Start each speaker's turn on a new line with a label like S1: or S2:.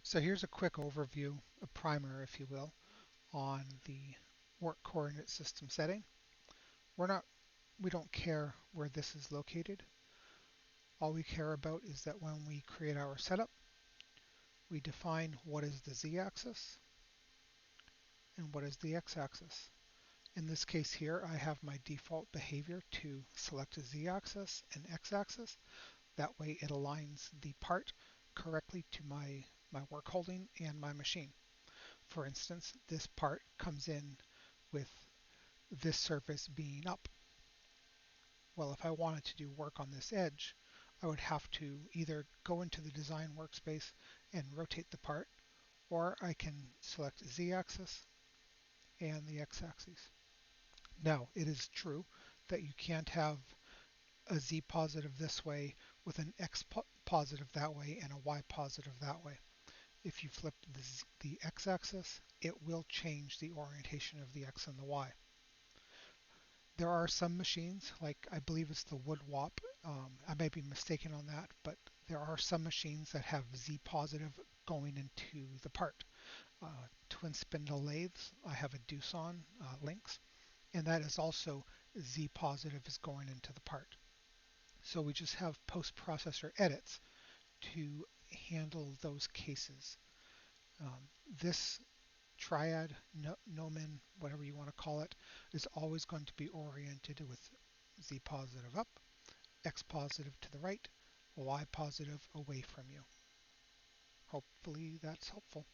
S1: So here's a quick overview, a primer if you will, on the work coordinate system setting. We don't care where this is located. All we care about is that when we create our setup, we define what is the z-axis and what is the x-axis. In this case here, I have my default behavior to select a z-axis and x-axis. That way it aligns the part correctly to my work holding and my machine. For instance, this part comes in with this surface being up. Well, if I wanted to do work on this edge, I would have to either go into the design workspace and rotate the part, or I can select z-axis and the x-axis. Now, it is true that you can't have a z positive this way with an x positive that way and a y positive that way. If you flip the x-axis, it will change the orientation of the x and the y. There are some machines, like I believe it's the wood wop, I may be mistaken on that, but there are some machines that have Z positive going into the part. Twin spindle lathes, I have a Doosan Lynx, and that is also Z positive is going into the part. So we just have post-processor edits to handle those cases. This triad, nomen, whatever you want to call it, is always going to be oriented with Z positive up, X positive to the right, Y positive away from you. Hopefully that's helpful.